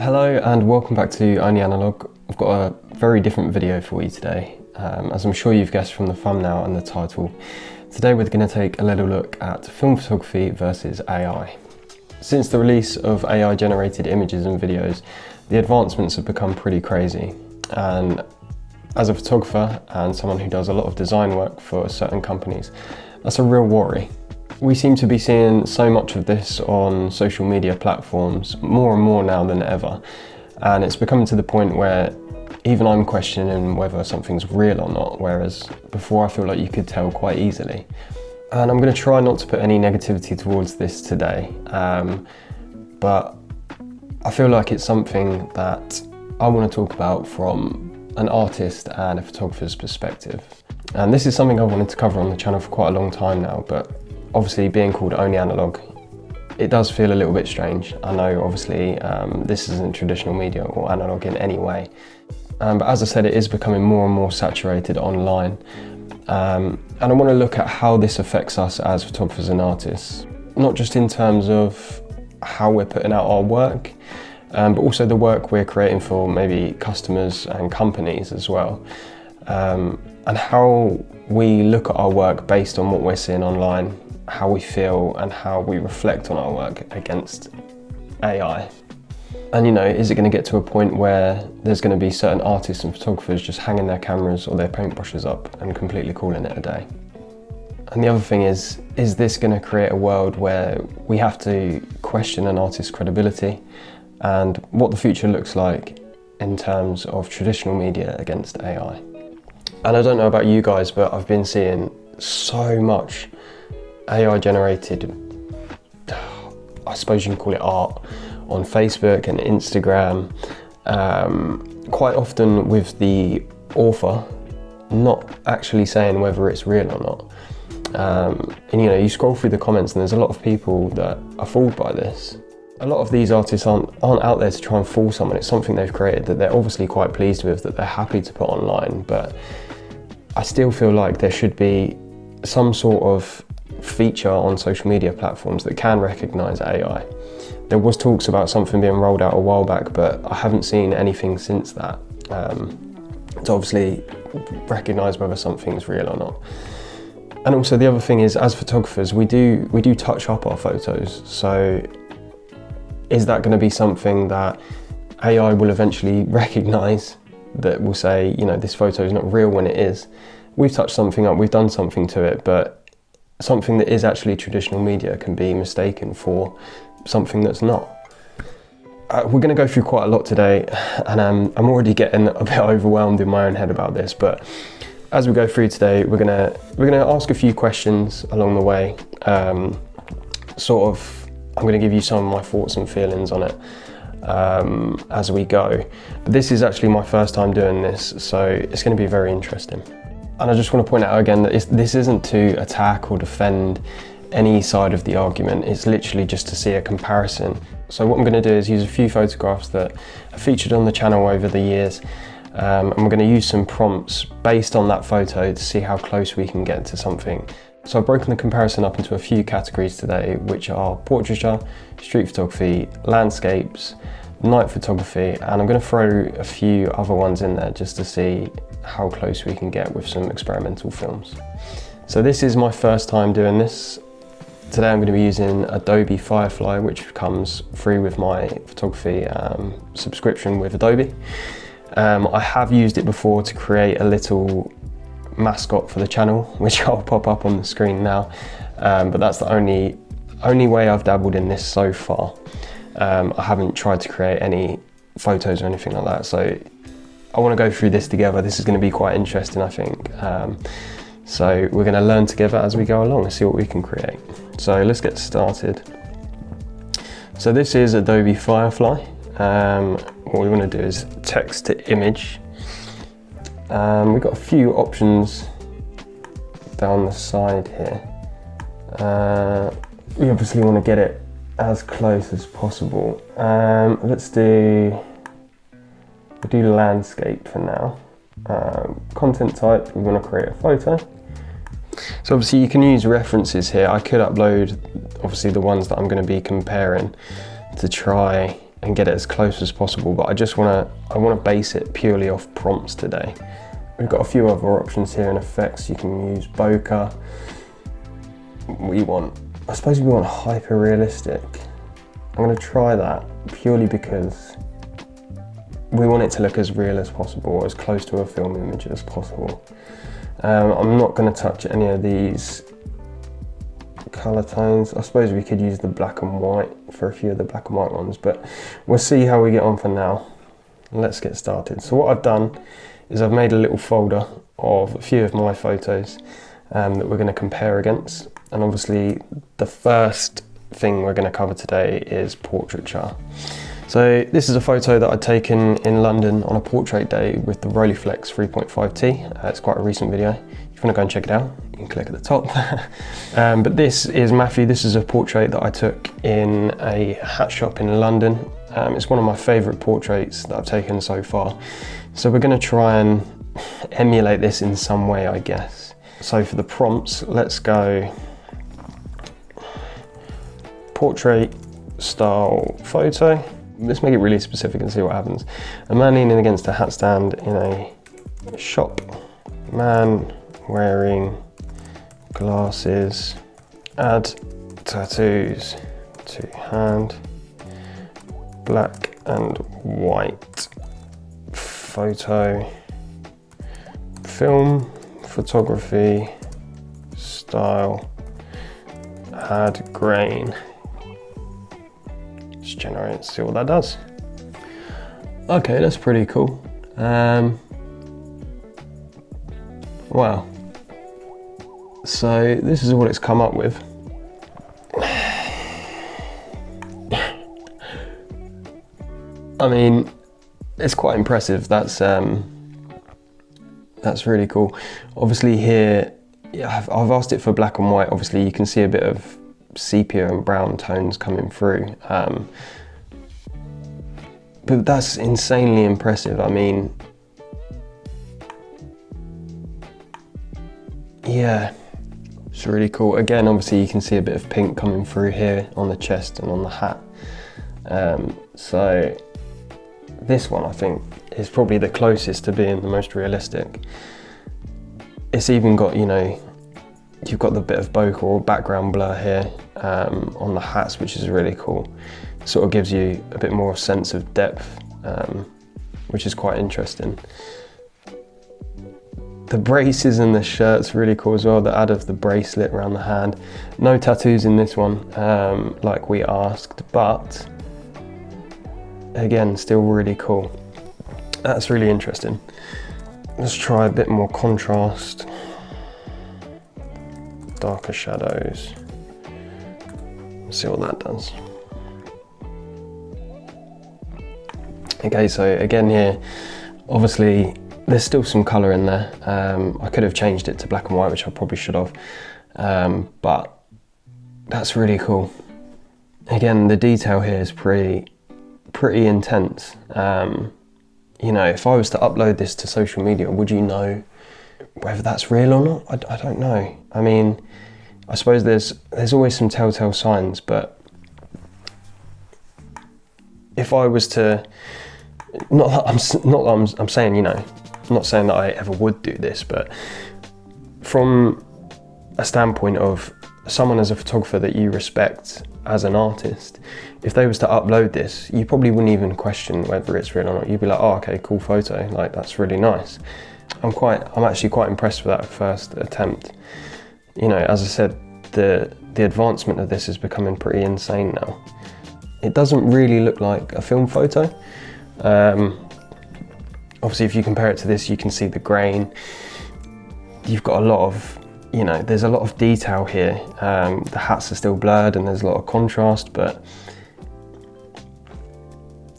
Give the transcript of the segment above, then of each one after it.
Hello and welcome back to Only Analog. I've got a very different video for you today. As I'm sure you've guessed from the thumbnail and the title, today we're going to take a little look at film photography versus AI. Since the release of AI generated images and videos, the advancements have become pretty crazy. And as a photographer and someone who does a lot of design work for certain companies, that's a real worry. We seem to be seeing so much of this on social media platforms, more and more now than ever. And it's becoming to the point where even I'm questioning whether something's real or not, whereas before I feel like you could tell quite easily. And I'm going to try not to put any negativity towards this today, but I feel like it's something that I want to talk about from an artist and a photographer's perspective. And this is something I wanted to cover on the channel for quite a long time now, but obviously being called Only Analog, it does feel a little bit strange. I know obviously this isn't traditional media or analog in any way, but as I said, it is becoming more and more saturated online. And I want to look at how this affects us as photographers and artists, not just in terms of how we're putting out our work, but also the work we're creating for maybe customers and companies as well. And how we look at our work based on what we're seeing online, how we feel and how we reflect on our work against AI. And you know, is it going to get to a point where there's going to be certain artists and photographers just hanging their cameras or their paintbrushes up and completely calling it a day? And the other thing is this going to create a world where we have to question an artist's credibility and what the future looks like in terms of traditional media against AI? And I don't know about you guys, but I've been seeing so much AI generated, I suppose you can call it art, on Facebook and Instagram, quite often with the author not actually saying whether it's real or not. And you know, you scroll through the comments and there's a lot of people that are fooled by this. A lot of these artists aren't out there to try and fool someone. It's something they've created that they're obviously quite pleased with, that they're happy to put online, but I still feel like there should be some sort of feature on social media platforms that can recognise AI. There was talks about something being rolled out a while back, but I haven't seen anything since that to obviously recognise whether something's real or not. And also the other thing is, as photographers, we do touch up our photos. So is that going to be something that AI will eventually recognise, that will say, you know, this photo is not real when it is? We've touched something up, we've done something to it, but something that is actually traditional media can be mistaken for something that's not. We're going to go through quite a lot today, and I'm already getting a bit overwhelmed in my own head about this, but as we go through today, we're going to ask a few questions along the way. I'm going to give you some of my thoughts and feelings on it as we go. But this is actually my first time doing this, so it's going to be very interesting. And I just want to point out again that this isn't to attack or defend any side of the argument. It's literally just to see a comparison. So what I'm going to do is use a few photographs that are featured on the channel over the years, and we're going to use some prompts based on that photo to see how close we can get to something. So I've broken the comparison up into a few categories today, which are portraiture, street photography, landscapes, night photography, and I'm going to throw a few other ones in there just to see how close we can get with some experimental films. So this is my first time doing this. Today I'm going to be using Adobe Firefly, which comes free with my photography subscription with Adobe. I have used it before to create a little mascot for the channel, which I'll pop up on the screen now, but that's the only way I've dabbled in this so far. I haven't tried to create any photos or anything like that, so I want to go through this together. This is going to be quite interesting, I think. So we're going to learn together as we go along and see what we can create. So let's get started. So this is Adobe Firefly. What we want to do is text to image. We've got a few options down the side here. We obviously want to get it as close as possible. We'll do landscape for now. Content type, we want to create a photo. So obviously you can use references here. I could upload obviously the ones that I'm going to be comparing to try and get it as close as possible, but I want to base it purely off prompts today. We've got a few other options here in effects. You can use bokeh. I suppose we want hyper realistic. I'm going to try that purely because we want it to look as real as possible, or as close to a film image as possible. I'm not going to touch any of these colour tones. I suppose we could use the black and white for a few of the black and white ones, but we'll see how we get on for now. Let's get started. So what I've done is I've made a little folder of a few of my photos that we're going to compare against. And obviously the first thing we're going to cover today is Portraiture. So this is a photo that I'd taken in London on a portrait day with the Rolleiflex 3.5T. It's quite a recent video. If you want to go and check it out, you can click at the top. But this is Matthew. This is a portrait that I took in a hat shop in London. It's one of my favourite portraits that I've taken so far. So we're going to try and emulate this in some way, I guess. So for the prompts, let's go portrait style photo. Let's make it really specific and see what happens. A man leaning against a hat stand in a shop. Man wearing glasses. Add tattoos to hand. Black and white. Photo. Film. Photography. Style. Add grain. Just generate, see what that does. Okay, that's pretty cool. Wow. So this is what it's come up with. I mean, it's quite impressive. That's really cool. Obviously here, yeah, I've asked it for black and white. Obviously you can see a bit of sepia and brown tones coming through, but that's insanely impressive. I mean, yeah, it's really cool. Again, obviously you can see a bit of pink coming through here on the chest and on the hat. So this one I think is probably the closest to being the most realistic. It's even got, you know, you've got the bit of bokeh or background blur here on the hats, which is really cool. Sort of gives you a bit more sense of depth, which is quite interesting. The braces and the shirt's really cool as well, the add of the bracelet around the hand. No tattoos in this one, like we asked, but again, still really cool. That's really interesting. Let's try a bit more contrast. Darker shadows. See what that does. Okay, so again here, obviously there's still some colour in there. I could have changed it to black and white, which I probably should have, but that's really cool. Again, the detail here is pretty intense. You know, if I was to upload this to social media, would you know whether that's real or not? I don't know. I mean, I suppose there's always some telltale signs, but if I was to, I'm saying, you know, I'm not saying that I ever would do this, but from a standpoint of someone as a photographer that you respect as an artist, if they was to upload this, you probably wouldn't even question whether it's real or not. You'd be like, oh, okay, cool photo, like that's really nice. I'm actually quite impressed with that first attempt. You know, as I said, the advancement of this is becoming pretty insane now. It doesn't really look like a film photo. Obviously, if you compare it to this, you can see the grain. You've got a lot of, you know, there's a lot of detail here. The hats are still blurred and there's a lot of contrast, but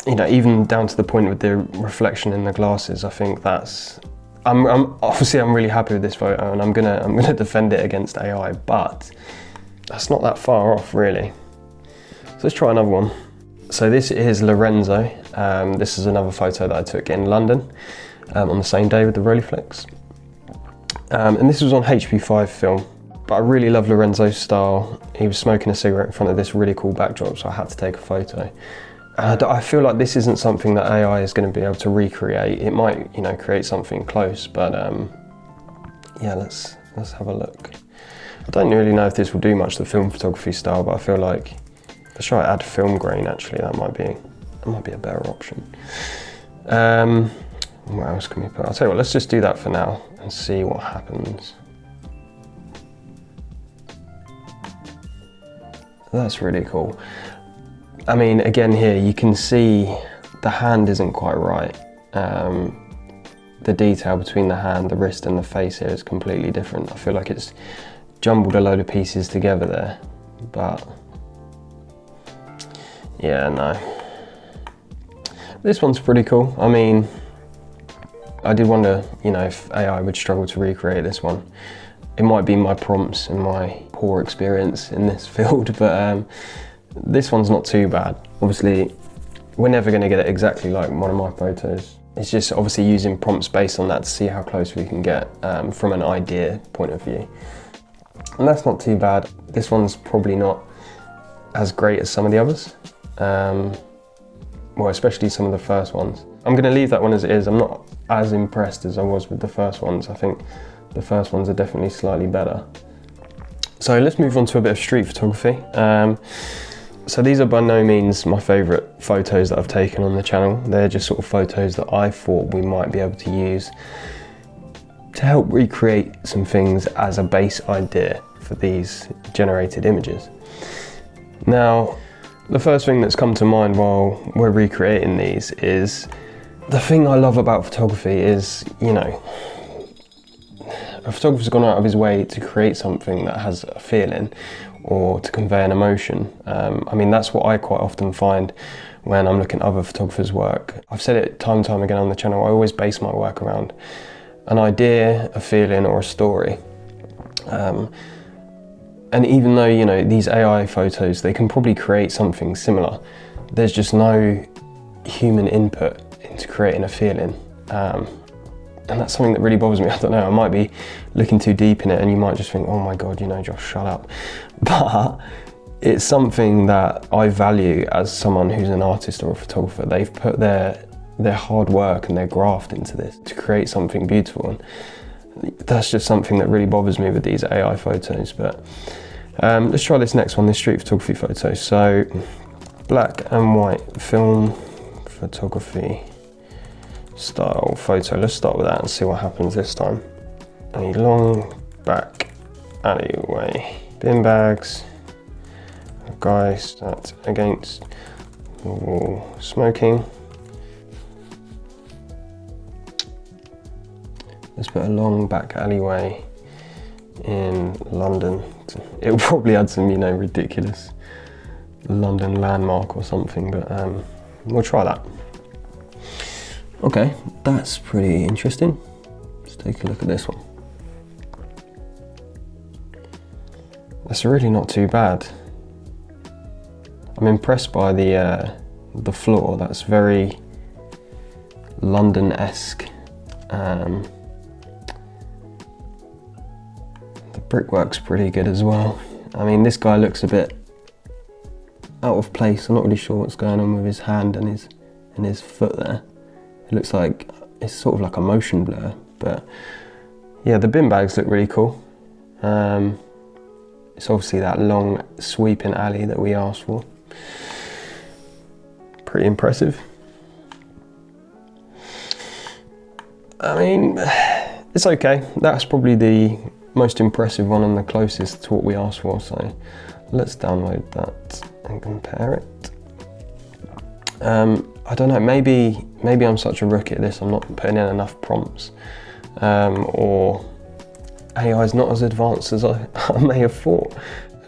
you know, even down to the point with the reflection in the glasses, I think that's, I'm really happy with this photo, and I'm gonna defend it against AI, but that's not that far off really. So let's try another one. So this is Lorenzo. This is another photo that I took in London on the same day with the Rolleiflex. And this was on HP5 film, but I really love Lorenzo's style. He was smoking a cigarette in front of this really cool backdrop, so I had to take a photo. I feel like this isn't something that AI is going to be able to recreate. It might, you know, create something close, but yeah, let's have a look. I don't really know if this will do much the film photography style, but I feel like let's try to add film grain. Actually, that might be a better option. What else can we put? I'll tell you what, let's just do that for now and see what happens. That's really cool. I mean, again here, you can see the hand isn't quite right. The detail between the hand, the wrist and the face here is completely different. I feel like it's jumbled a load of pieces together there, but yeah, no. This one's pretty cool. I mean, I did wonder, you know, if AI would struggle to recreate this one. It might be my prompts and my poor experience in this field, but this one's not too bad. Obviously, we're never going to get it exactly like one of my photos. It's just obviously using prompts based on that to see how close we can get from an idea point of view. And that's not too bad. This one's probably not as great as some of the others. Well, especially some of the first ones. I'm going to leave that one as it is. I'm not as impressed as I was with the first ones. I think the first ones are definitely slightly better. So let's move on to a bit of street photography. So these are by no means my favourite photos that I've taken on the channel. They're just sort of photos that I thought we might be able to use to help recreate some things as a base idea for these generated images. Now, the first thing that's come to mind while we're recreating these is the thing I love about photography is, you know, a photographer's gone out of his way to create something that has a feeling or to convey an emotion. I mean, that's what I quite often find when I'm looking at other photographers' work. I've said it time and time again on the channel, I always base my work around an idea, a feeling or a story. And even though, you know, these AI photos, they can probably create something similar, there's just no human input into creating a feeling. And that's something that really bothers me. I don't know, I might be looking too deep in it and you might just think, oh my God, you know, Josh, shut up. But it's something that I value as someone who's an artist or a photographer. They've put their hard work and their graft into this to create something beautiful. And that's just something that really bothers me with these AI photos. But let's try this next one, this street photography photo. So black and white film photography style photo. Let's start with that and see what happens this time. A long back alleyway, bin bags, a guy sat against the wall smoking. Let's put a long back alleyway in London. It'll probably add some, you know, ridiculous London landmark or something, but we'll try that. Okay, that's pretty interesting. Let's take a look at this one. That's really not too bad. I'm impressed by the floor. That's very London-esque. The brickwork's pretty good as well. I mean, this guy looks a bit out of place. I'm not really sure what's going on with his hand and his foot there. It looks like it's sort of like a motion blur, but yeah, the bin bags look really cool. It's obviously that long sweeping alley that we asked for. Pretty impressive. I mean, it's okay. That's probably the most impressive one and the closest to what we asked for, so let's download that and compare it. I don't know, maybe I'm such a rookie at this, I'm not putting in enough prompts, or AI is not as advanced as I may have thought.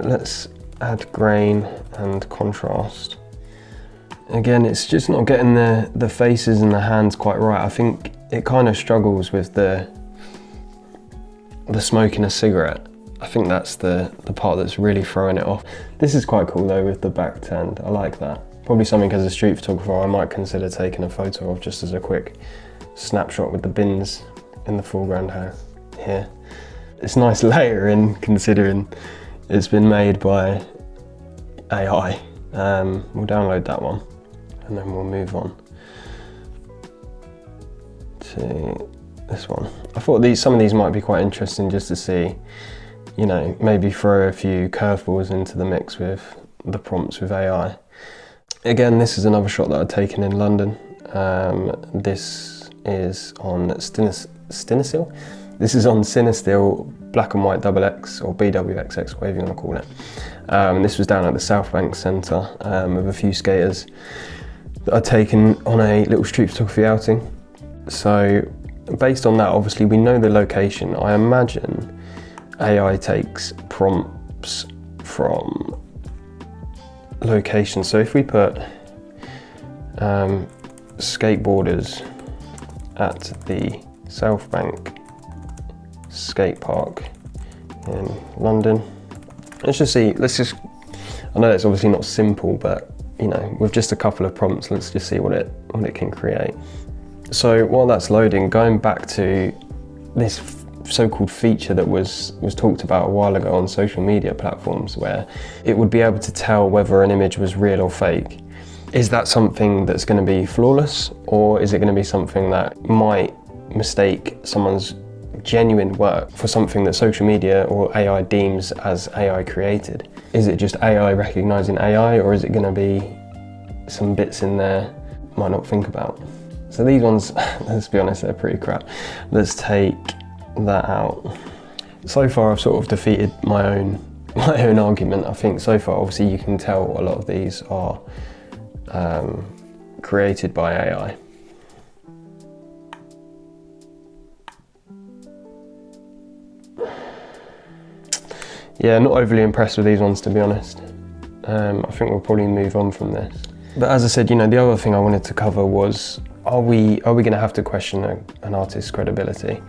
Let's add grain and contrast. Again, it's just not getting the faces and the hands quite right. I think it kind of struggles with the smoking a cigarette. I think that's the part that's really throwing it off. This is quite cool though with the back turned, I like that. Probably something as a street photographer I might consider taking a photo of just as a quick snapshot with the bins in the foreground here. It's nice layering considering it's been made by AI. We'll download that one. and then we'll move on to this one. I thought some of these might be quite interesting just to see, you know, maybe throw a few curveballs into the mix with the prompts with AI. Again, this is another shot that I'd taken in London. This is on Cinestill. This is on Cinestill Black and White XX or BWXX, whatever you want to call it. This was down at the South Bank Centre with a few skaters that I'd taken on a little street photography outing. So based on that, obviously we know the location. I imagine AI takes prompts from location. So if we put skateboarders at the South Bank skate park in London, let's just, I know it's obviously not simple, but you know, with just a couple of prompts, let's just see what it can create. So while that's loading, going back to this so-called feature that was talked about a while ago on social media platforms, where it would be able to tell whether an image was real or fake. Is that something that's going to be flawless, or is it going to be something that might mistake someone's genuine work for something that social media or AI deems as AI created? Is it just AI recognizing AI, or is it going to be some bits in there might not think about? So these ones, let's be honest, they're pretty crap. Let's take that out. So far I've sort of defeated my own argument. I think so far, obviously you can tell a lot of these are created by AI. Yeah, not overly impressed with these ones, to be honest. I think we'll probably move on from this. But as I said, you know, the other thing I wanted to cover was, are we going to have to question an artist's credibility?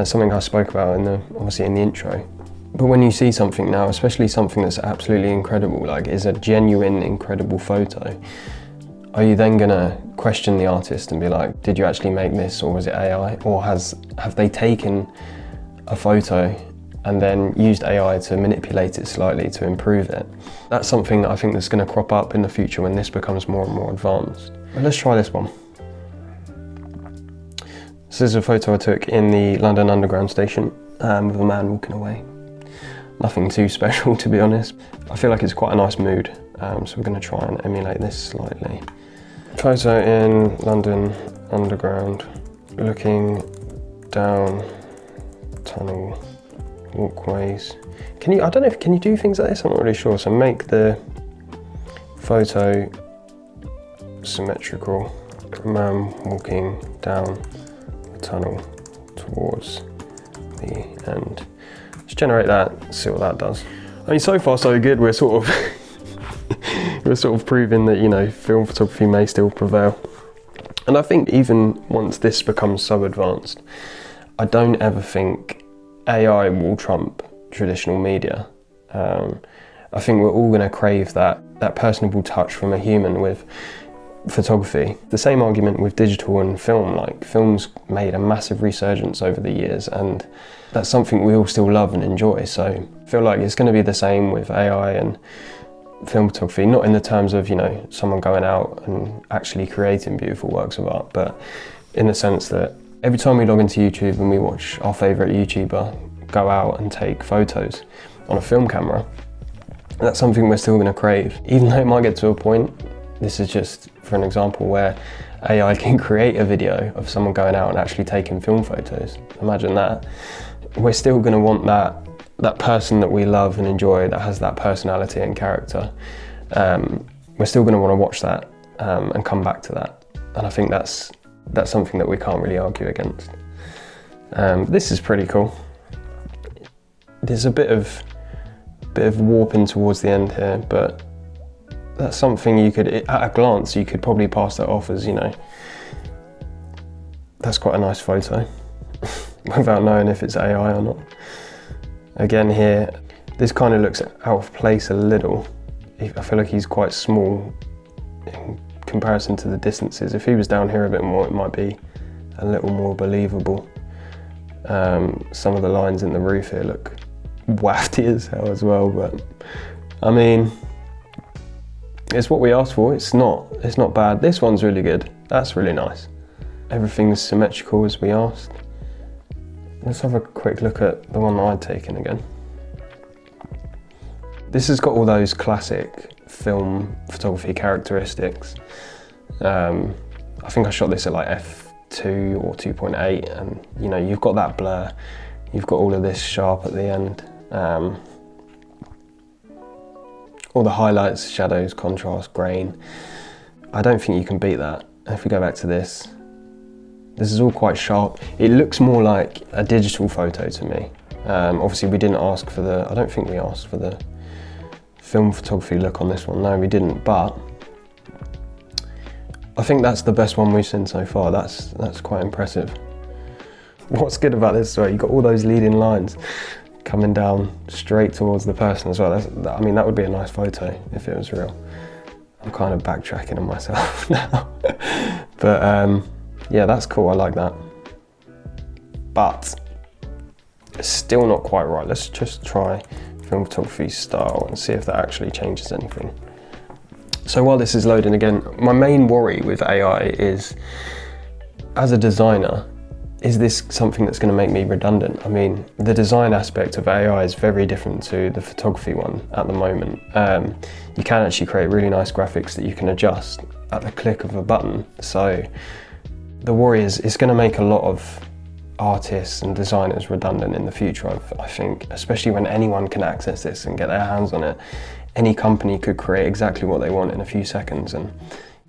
Something I spoke about obviously in the intro. But when you see something now, especially something that's absolutely incredible, like is a genuine, incredible photo, are you then gonna question the artist and be like, did you actually make this, or was it AI? Or have they taken a photo and then used AI to manipulate it slightly to improve it? That's something that I think that's gonna crop up in the future when this becomes more and more advanced. But let's try this one. This is a photo I took in the London Underground station with a man walking away. Nothing too special, to be honest. I feel like it's quite a nice mood, so we're going to try and emulate this slightly. Photo in London Underground, looking down tunnel walkways. Can you do things like this? I'm not really sure. So make the photo symmetrical. A man walking down the tunnel towards the end. Let's generate that, see what that does. I mean, so far so good. We're sort of proving that, you know, film photography may still prevail. And I think even once this becomes so advanced, I don't ever think AI will trump traditional media. I think we're all going to crave that personable touch from a human with photography. The same argument with digital and film, like film's made a massive resurgence over the years, and that's something we all still love and enjoy. So I feel like it's going to be the same with AI and film photography, not in the terms of, you know, someone going out and actually creating beautiful works of art, but in the sense that every time we log into YouTube and we watch our favourite YouTuber go out and take photos on a film camera, that's something we're still going to crave. Even though it might get to a point, this is just for an example where AI can create a video of someone going out and actually taking film photos. Imagine that. We're still going to want that person that we love and enjoy, that has that personality and character. We're still going to want to watch that and come back to that. And I think that's something that we can't really argue against. This is pretty cool. There's a bit of warping towards the end here, but that's something you could, at a glance, you could probably pass that off as, you know, that's quite a nice photo without knowing if it's AI or not. Again here, this kind of looks out of place a little. I feel like he's quite small in comparison to the distances. If he was down here a bit more, it might be a little more believable. Some of the lines in the roof here look wafty as hell as well, but I mean, It's what we asked for. It's not bad. This one's really good. That's really nice. Everything's symmetrical as we asked. Let's have a quick look at the one that I'd taken again. This has got all those classic film photography characteristics. I think I shot this at like f2 or 2.8, and you know, you've got that blur, you've got all of this sharp at the end, all the highlights, shadows, contrast, grain. I don't think you can beat that. If we go back to this is all quite sharp. It looks more like a digital photo to me. Obviously we didn't ask for the, I don't think we asked for the film photography look on this one. No, we didn't, but I think that's the best one we've seen so far. That's quite impressive. What's good about this story, you've got all those leading lines coming down straight towards the person as well. I mean, that would be a nice photo if it was real. I'm kind of backtracking on myself now. But yeah, that's cool, I like that. But it's still not quite right. Let's just try film photography style and see if that actually changes anything. So while this is loading again, my main worry with AI is, as a designer, is this something that's going to make me redundant? I mean, the design aspect of AI is very different to the photography one at the moment. You can actually create really nice graphics that you can adjust at the click of a button. So the worry is it's going to make a lot of artists and designers redundant in the future, I think, especially when anyone can access this and get their hands on it. Any company could create exactly what they want in a few seconds, and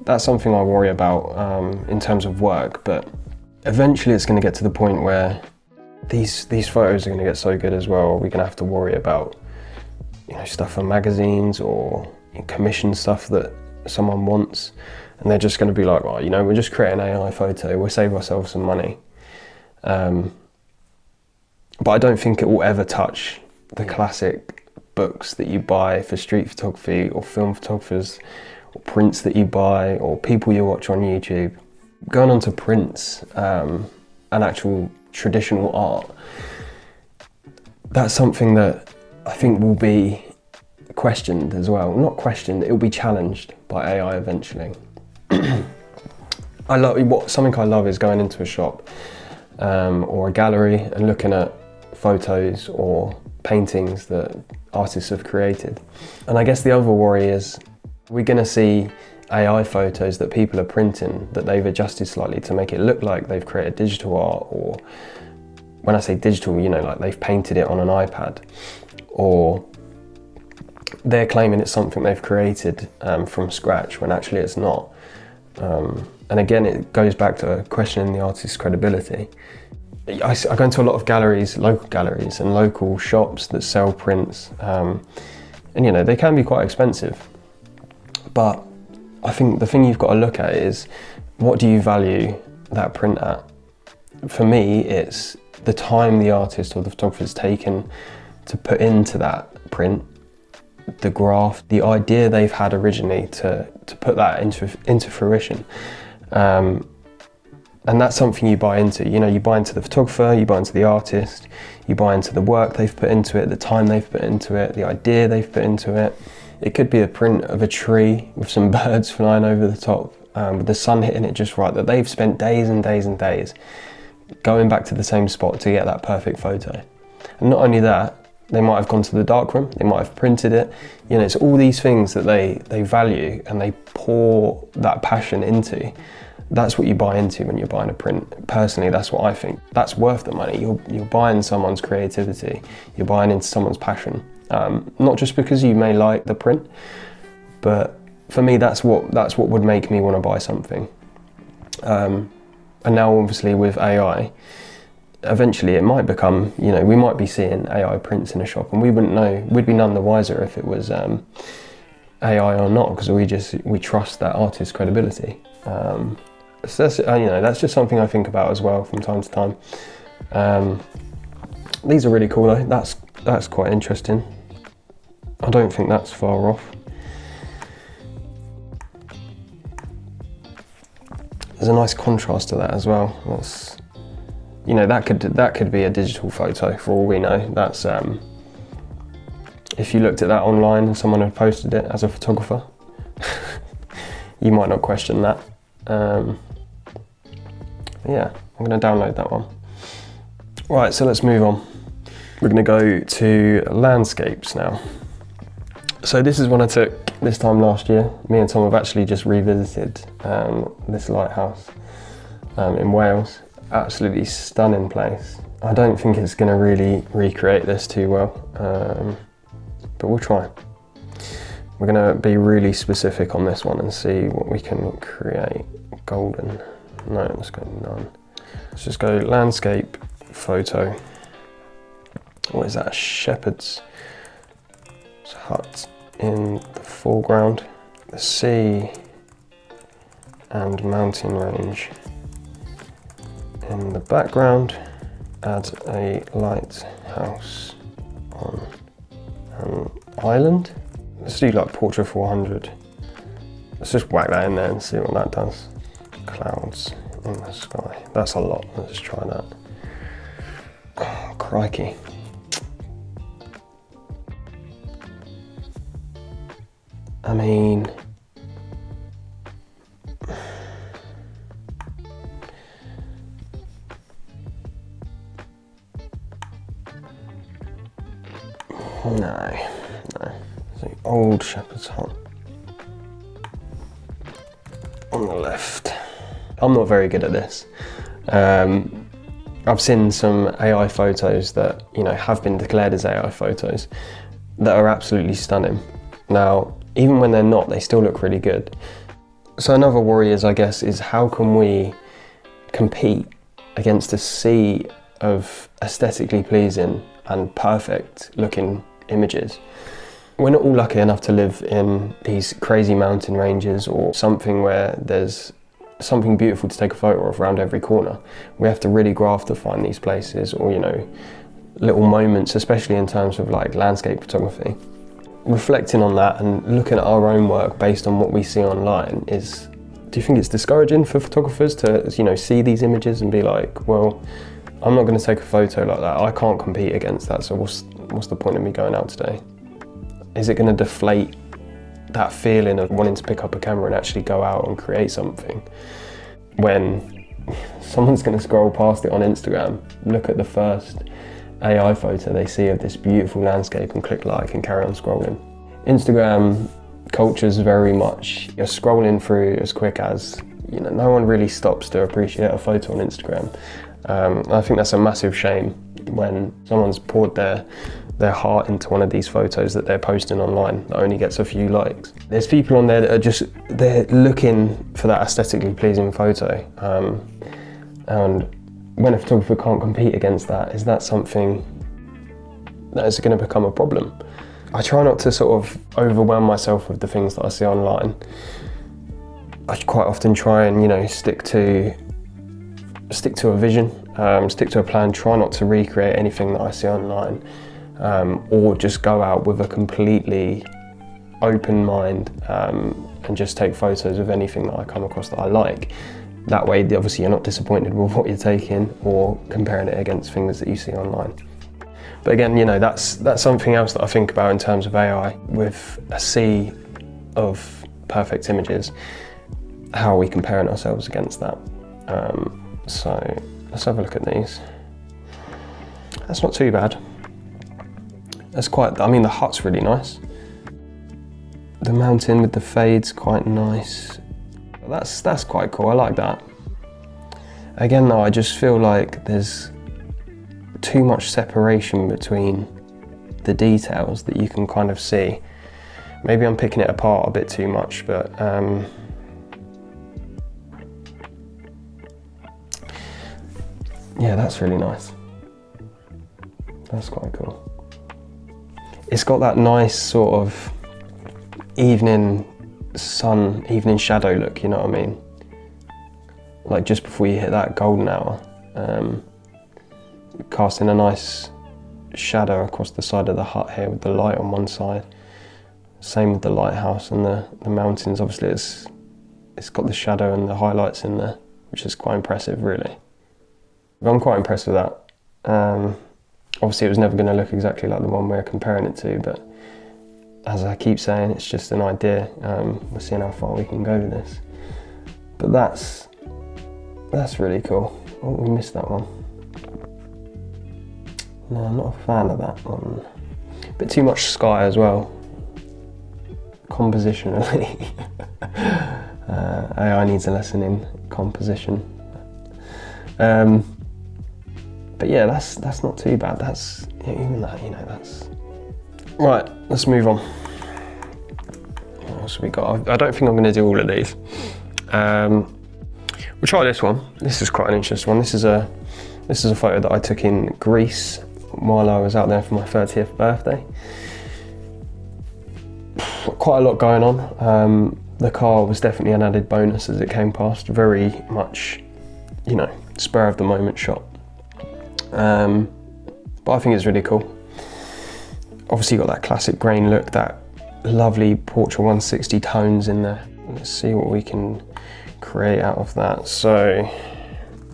that's something I worry about in terms of work. But eventually it's going to get to the point where these photos are going to get so good as well, we're going to have to worry about, you know, stuff for magazines or commission stuff that someone wants, and they're just going to be like, well, you know, we'll just create an AI photo, we'll save ourselves some money. But I don't think it will ever touch the classic books that you buy for street photography, or film photographers, or prints that you buy, or people you watch on YouTube. Going on to prints and actual traditional art, that's something that I think will be questioned as well. Not questioned, it will be challenged by AI eventually. Something I love is going into a shop or a gallery and looking at photos or paintings that artists have created. And I guess the other worry is, we're going to see AI photos that people are printing that they've adjusted slightly to make it look like they've created digital art, or when I say digital, you know, like they've painted it on an iPad, or they're claiming it's something they've created from scratch when actually it's not. And again, it goes back to questioning the artist's credibility. I go into a lot of galleries, local galleries and local shops that sell prints, and you know, they can be quite expensive. But I think the thing you've got to look at is, what do you value that print at? For me, it's the time the artist or the photographer's taken to put into that print, the graph, the idea they've had originally to put that into fruition. And that's something you buy into. You know, you buy into the photographer, you buy into the artist, you buy into the work they've put into it, the time they've put into it, the idea they've put into it. It could be a print of a tree with some birds flying over the top, with the sun hitting it just right, that they've spent days and days and days going back to the same spot to get that perfect photo. And not only that, they might have gone to the darkroom, they might have printed it. You know, it's all these things that they value and they pour that passion into. That's what you buy into when you're buying a print. Personally, that's what I think. That's worth the money. You're buying someone's creativity, you're buying into someone's passion. Not just because you may like the print, but for me, that's what would make me want to buy something. And now obviously with AI, eventually it might become, you know, we might be seeing AI prints in a shop and we wouldn't know, we'd be none the wiser if it was AI or not, because we trust that artist's credibility. So that's, you know, that's just something I think about as well from time to time. These are really cool though. That's quite interesting. I don't think that's far off. There's a nice contrast to that as well. That's, you know, that could be a digital photo for all we know. That's if you looked at that online and someone had posted it as a photographer, You might not question that. Yeah, I'm going to download that one. Right, so let's move on. We're going to go to landscapes now. So this is one I took this time last year. Me and Tom have actually just revisited this lighthouse in Wales. Absolutely stunning place. I don't think it's going to really recreate this too well, but we'll try. We're going to be really specific on this one and see what we can create. Golden. No, let's go none. Let's just go landscape photo. What is that? A shepherd's hut in the foreground. The sea and mountain range in the background. Add a lighthouse on an island. Let's do like Portraiture 400. Let's just whack that in there and see what that does. Clouds in the sky. That's a lot. Let's try that. Oh, crikey. I mean, no. It's the old shepherd's hut on the left. I'm not very good at this. I've seen some AI photos that, you know, have been declared as AI photos that are absolutely stunning. Now, even when they're not, they still look really good. So another worry is, I guess, is how can we compete against a sea of aesthetically pleasing and perfect looking images? We're not all lucky enough to live in these crazy mountain ranges or something where there's something beautiful to take a photo of around every corner. We have to really graft to find these places, or, you know, little moments, especially in terms of like landscape photography. Reflecting on that and looking at our own work based on what we see online is, do you think it's discouraging for photographers to, you know, see these images and be like, well, I'm not going to take a photo like that, I can't compete against that, so what's the point of me going out today? Is it going to deflate that feeling of wanting to pick up a camera and actually go out and create something when someone's going to scroll past it on Instagram, look at the first AI photo they see of this beautiful landscape and click like and carry on scrolling? Instagram culture is very much, you're scrolling through as quick as, you know, no one really stops to appreciate a photo on Instagram. I think that's a massive shame when someone's poured their heart into one of these photos that they're posting online that only gets a few likes. There's people on there that are just, they're looking for that aesthetically pleasing photo. And when a photographer can't compete against that, is that something that is going to become a problem? I try not to sort of overwhelm myself with the things that I see online. I quite often try and, you know, stick to a vision, stick to a plan, try not to recreate anything that I see online, or just go out with a completely open mind and just take photos of anything that I come across that I like. That way, obviously, you're not disappointed with what you're taking or comparing it against things that you see online. But again, you know, that's something else that I think about in terms of AI. With a sea of perfect images, how are we comparing ourselves against that? So let's have a look at these. That's not too bad. That's quite, I mean, the hut's really nice. The mountain with the fade's quite nice. That's quite cool, I like that. Again though, I just feel like there's too much separation between the details that you can kind of see. Maybe I'm picking it apart a bit too much, but yeah, that's really nice. That's quite cool. It's got that nice sort of evening sun, evening shadow look, you know what I mean? Like just before you hit that golden hour, casting a nice shadow across the side of the hut here with the light on one side. Same with the lighthouse and the mountains. Obviously it's got the shadow and the highlights in there, which is quite impressive really. I'm quite impressed with that. Obviously it was never going to look exactly like the one we're comparing it to, but as I keep saying, it's just an idea. We're seeing how far we can go with this. But that's really cool. Oh, we missed that one. No, I'm not a fan of that one. A bit too much sky as well. Compositionally. AI needs a lesson in composition. But yeah, that's not too bad. That's, even that, you know, that's... Right, let's move on. What else have we got? I don't think I'm going to do all of these. We'll try this one. This is quite an interesting one. This is a photo that I took in Greece while I was out there for my 30th birthday. Quite a lot going on. The car was definitely an added bonus as it came past. Very much, you know, spur of the moment shot. But I think it's really cool. Obviously got that classic grain look, that lovely Portraiture 160 tones in there. Let's see what we can create out of that. So,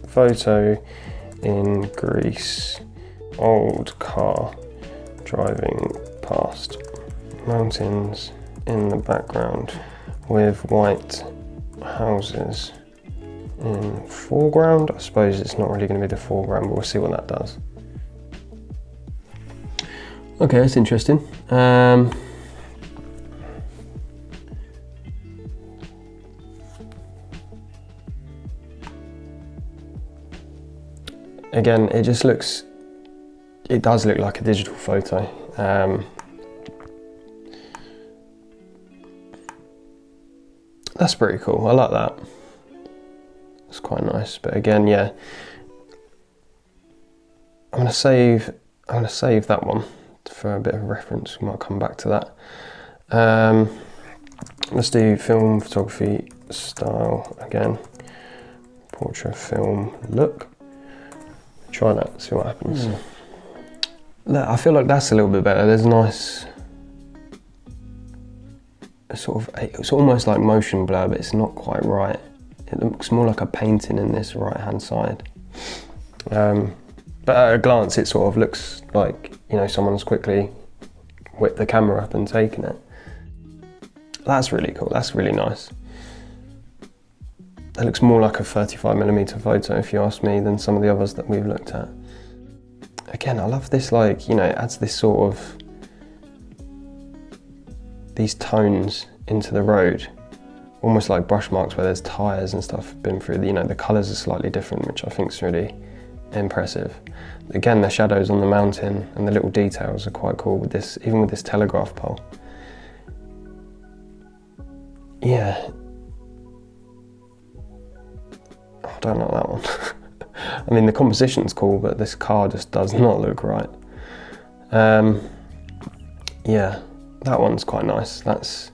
photo in Greece, old car driving past, mountains in the background with white houses in foreground. I suppose it's not really going to be the foreground, but we'll see what that does. Okay, that's interesting. Again, it just looks, it does look like a digital photo. That's pretty cool, I like that. It's quite nice, but again, yeah. I'm gonna save that one for a bit of reference. We might come back to that. Let's do film photography style again. Portrait film look. Try that, see what happens. I feel like that's a little bit better. There's a nice it's almost like motion blur, but it's not quite right. It looks more like a painting in this right-hand side. But at a glance, it sort of looks like, you know, someone's quickly whipped the camera up and taken it. That's really cool, that's really nice. It looks more like a 35mm photo, if you ask me, than some of the others that we've looked at. Again, I love this, like, you know, it adds this sort of, these tones into the road, almost like brush marks where there's tyres and stuff been through. You know, the colours are slightly different, which I think is really impressive. Again, the shadows on the mountain and the little details are quite cool with this, even with this telegraph pole. Yeah. I don't like that one. I mean, the composition's cool, but this car just does not look right. Yeah, that one's quite nice. That's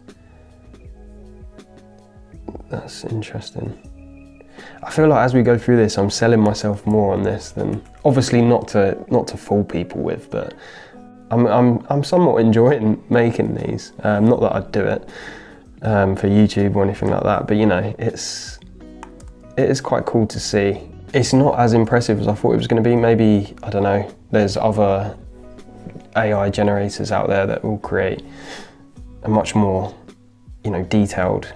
interesting. I feel like as we go through this, I'm selling myself more on this than, obviously not to fool people with, but I'm somewhat enjoying making these. Not that I'd do it for YouTube or anything like that, but you know, it is quite cool to see. It's not as impressive as I thought it was going to be. Maybe, I don't know, there's other AI generators out there that will create a much more, you know, detailed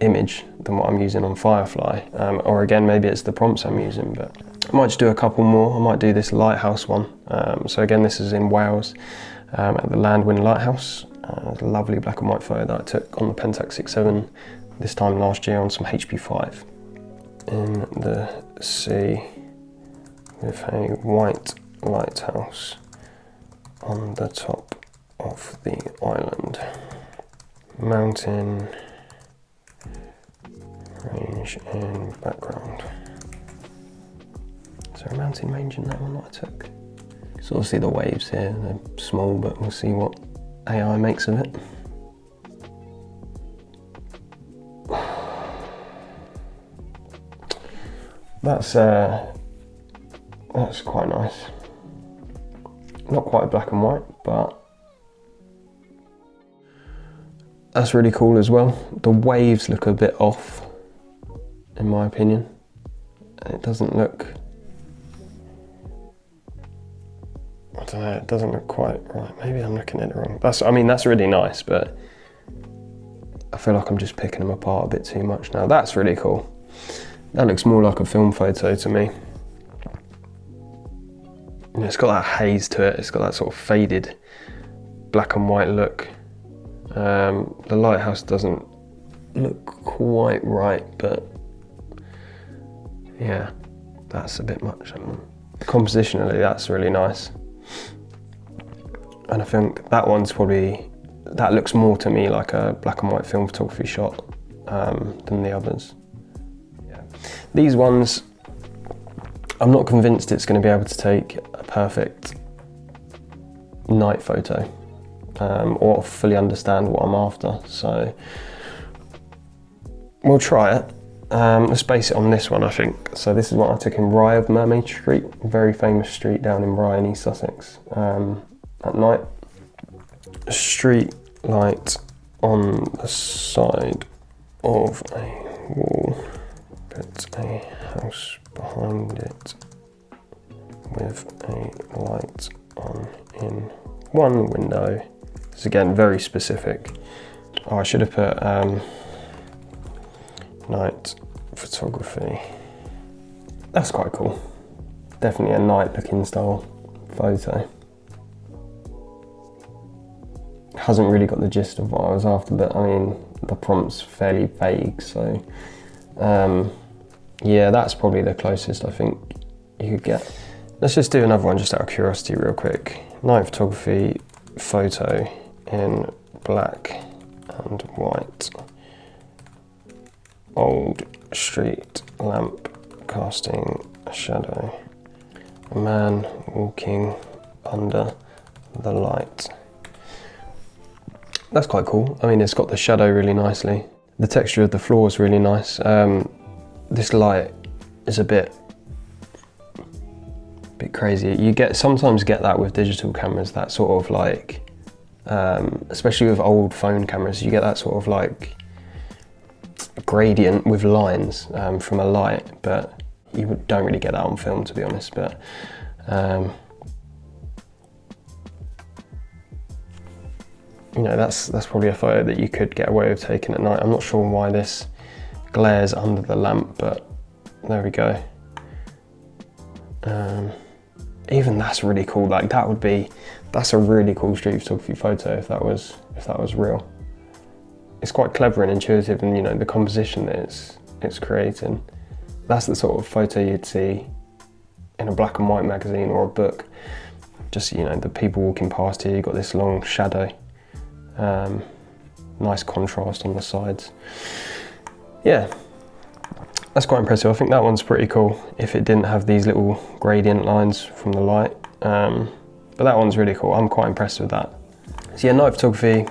image than what I'm using on Firefly. Or again, maybe it's the prompts I'm using, but I might just do a couple more. I might do this lighthouse one. So again, this is in Wales at the Landwyn Lighthouse. A lovely black and white photo that I took on the Pentax 6.7 this time last year on some HP5. In the sea with a white lighthouse on the top of the island. Mountain range in background. Is there a mountain range in that one that I took? Sort of see the waves here, they're small, but we'll see what AI makes of it. That's quite nice. Not quite black and white, but that's really cool as well. The waves look a bit off, in my opinion. It doesn't look, I don't know, it doesn't look quite right. Maybe I'm looking at it wrong. I mean, that's really nice, but I feel like I'm just picking them apart a bit too much now. That's really cool. That looks more like a film photo to me. And it's got that haze to it. It's got that sort of faded black and white look. The lighthouse doesn't look quite right, but yeah, that's a bit much. Compositionally, that's really nice. And I think that one's probably, that looks more to me like a black and white film photography shot than the others. Yeah. These ones, I'm not convinced it's going to be able to take a perfect night photo or fully understand what I'm after. So we'll try it. Let's base it on this one, I think. So this is what I took in Rye of Mermaid Street, a very famous street down in Rye in East Sussex. At night, a street light on the side of a wall, but a house behind it with a light on in one window. It's again very specific. Oh, I should have put night photography. That's quite cool. Definitely a night looking style photo. Hasn't really got the gist of what I was after, but I mean, the prompt's fairly vague, so yeah, that's probably the closest I think you could get. Let's just do another one just out of curiosity real quick. Night photography photo in black and white. Old street lamp casting a shadow. A man walking under the light. That's quite cool. I mean, it's got the shadow really nicely. The texture of the floor is really nice. This light is a bit crazy. You sometimes get that with digital cameras, that sort of like, especially with old phone cameras, you get that sort of like gradient with lines from a light, but you don't really get that on film, to be honest. But you know, that's probably a photo that you could get away with taking at night. I'm not sure why this glares under the lamp, but there we go. Even that's really cool. Like that's a really cool street photography photo if that was real. It's quite clever and intuitive, and you know, the composition that it's creating. That's the sort of photo you'd see in a black and white magazine or a book. Just, you know, the people walking past here, you've got this long shadow. Nice contrast on the sides. Yeah, that's quite impressive. I think that one's pretty cool if it didn't have these little gradient lines from the light. But that one's really cool. I'm quite impressed with that. So yeah, night photography,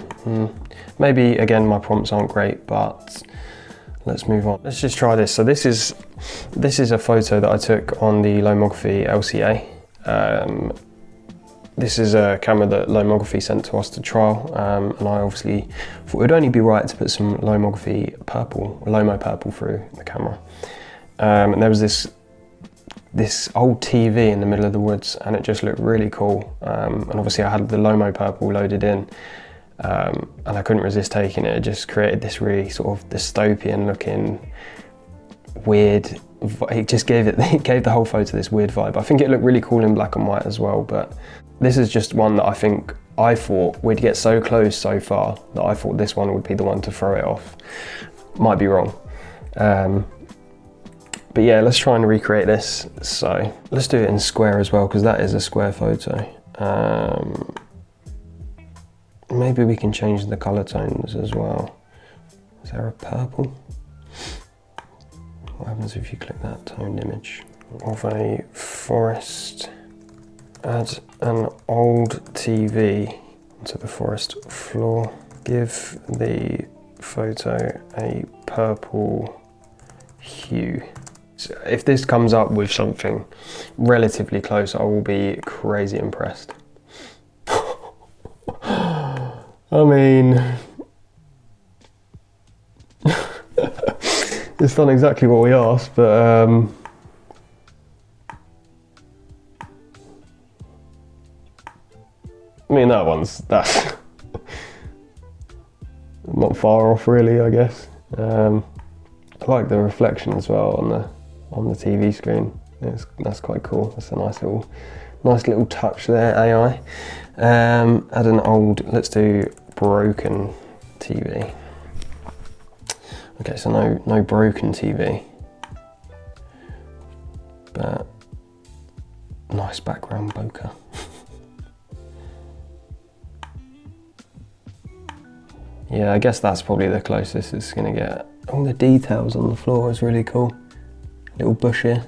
maybe again my prompts aren't great, but let's move on. Let's just try this. So this is a photo that I took on the Lomography LCA. This is a camera that Lomography sent to us to trial, and I obviously thought it would only be right to put some Lomography purple, Lomo purple through the camera. And there was this old TV in the middle of the woods, and it just looked really cool. And obviously I had the Lomo purple loaded in, and I couldn't resist taking it. It just created this really sort of dystopian looking, weird, it just gave the whole photo this weird vibe. I think it looked really cool in black and white as well, but this is just one that I thought we'd get so close so far that I thought this one would be the one to throw it off. Might be wrong. But yeah, let's try and recreate this. So let's do it in square as well, because that is a square photo. Maybe we can change the color tones as well. Is there a purple? What happens if you click that toned image of a forest? Add an old TV onto the forest floor. Give the photo a purple hue. So if this comes up with something relatively close, I will be crazy impressed. I mean, it's done exactly what we asked, but I mean, that's not far off really, I guess. I like the reflection as well on the TV screen. That's quite cool. That's a nice little touch there, AI. Add an old, let's do broken TV. Okay, so no broken TV, but nice background bokeh. Yeah, I guess that's probably the closest it's gonna get. All the details on the floor is really cool. Little bush here.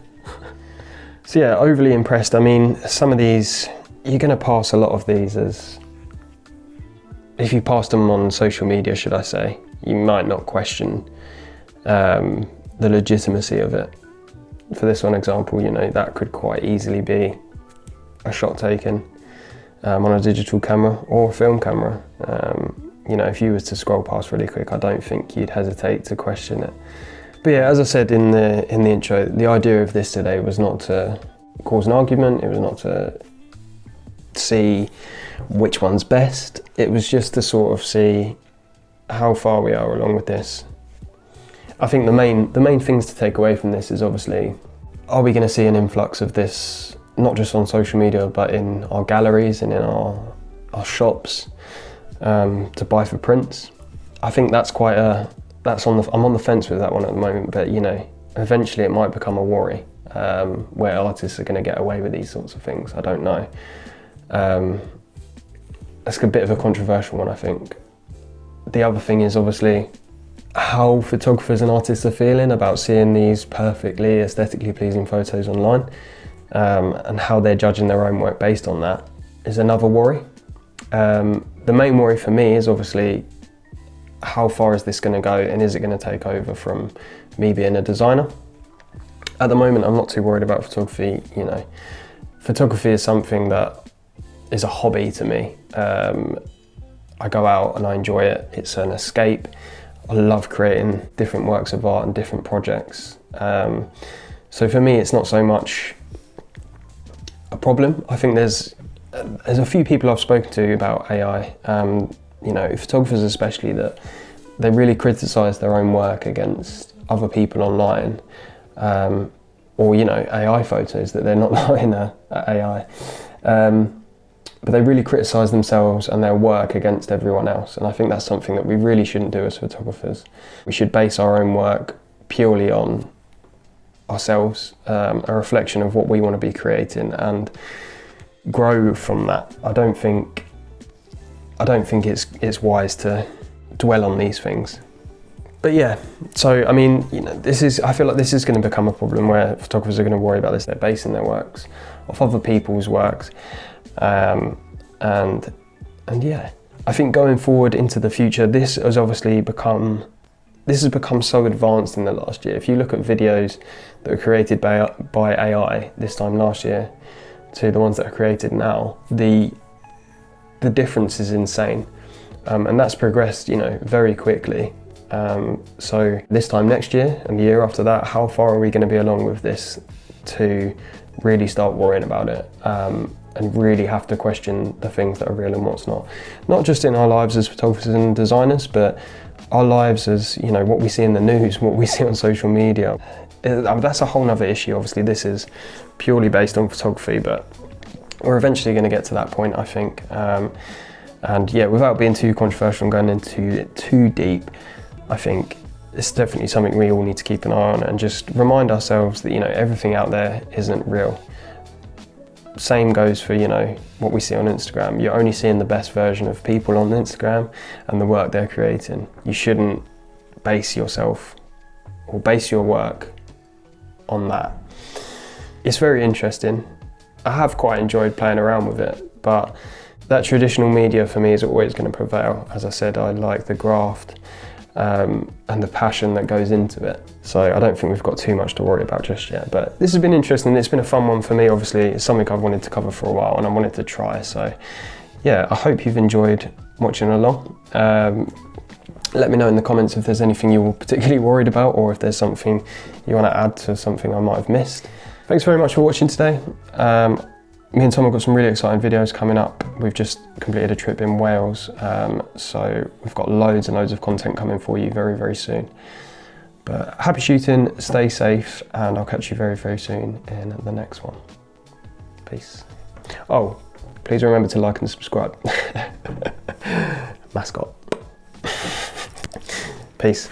So yeah, overly impressed. I mean, some of these, you're gonna pass a lot of these as, if you pass them on social media, should I say, you might not question the legitimacy of it. For this one example, you know, that could quite easily be a shot taken on a digital camera or a film camera. You know, if you was to scroll past really quick, I don't think you'd hesitate to question it. But yeah, as I said in the intro, the idea of this today was not to cause an argument, it was not to see which one's best, it was just to sort of see how far we are along with this. I think the main things to take away from this is obviously, are we going to see an influx of this, not just on social media, but in our galleries and in our shops, to buy for prints? I think that's quite I'm on the fence with that one at the moment, but you know, eventually it might become a worry, where artists are going to get away with these sorts of things. I don't know. That's a bit of a controversial one, I think. The other thing is obviously how photographers and artists are feeling about seeing these perfectly aesthetically pleasing photos online, and how they're judging their own work based on that is another worry. The main worry for me is obviously, how far is this going to go, and is it going to take over from me being a designer? At the moment, I'm not too worried about photography. You know, photography is something that is a hobby to me. I go out and I enjoy it. It's an escape. I love creating different works of art and different projects. So for me, it's not so much a problem. I think there's a few people I've spoken to about AI, you know, photographers especially, that they really criticise their own work against other people online, or you know, AI photos, that they're not lying at AI, but they really criticise themselves and their work against everyone else. And I think that's something that we really shouldn't do as photographers. We should base our own work purely on ourselves, a reflection of what we want to be creating, and grow from that. I don't think it's wise to dwell on these things. But yeah, so I mean, you know, I feel like this is going to become a problem where photographers are going to worry about this. They're basing their works off other people's works, and yeah, I think going forward into the future, this has become so advanced in the last year. If you look at videos that were created by AI this time last year to the ones that are created now, the difference is insane, and that's progressed, you know, very quickly. So this time next year and the year after that, how far are we going to be along with this to really start worrying about it, and really have to question the things that are real and what's not just in our lives as photographers and designers, but our lives as, you know, what we see in the news, what we see on social media. That's a whole nother issue. Obviously this is purely based on photography, but we're eventually going to get to that point, I think. And yeah, without being too controversial and going into it too deep, I think it's definitely something we all need to keep an eye on, and just remind ourselves that, you know, everything out there isn't real. Same goes for, you know, what we see on Instagram. You're only seeing the best version of people on Instagram and the work they're creating. You shouldn't base yourself or base your work on that. It's very interesting. I have quite enjoyed playing around with it, but that traditional media for me is always going to prevail. As I said, I like the graft and the passion that goes into it. So I don't think we've got too much to worry about just yet. But this has been interesting. It's been a fun one for me. Obviously, it's something I've wanted to cover for a while and I wanted to try. So yeah, I hope you've enjoyed watching along. Let me know in the comments if there's anything you're particularly worried about, or if there's something you want to add to something I might have missed. Thanks very much for watching today. Me and Tom have got some really exciting videos coming up. We've just completed a trip in Wales, so we've got loads and loads of content coming for you very, very soon. But happy shooting, stay safe, and I'll catch you very, very soon in the next one. Peace. Oh, please remember to like and subscribe. Mascot. Peace.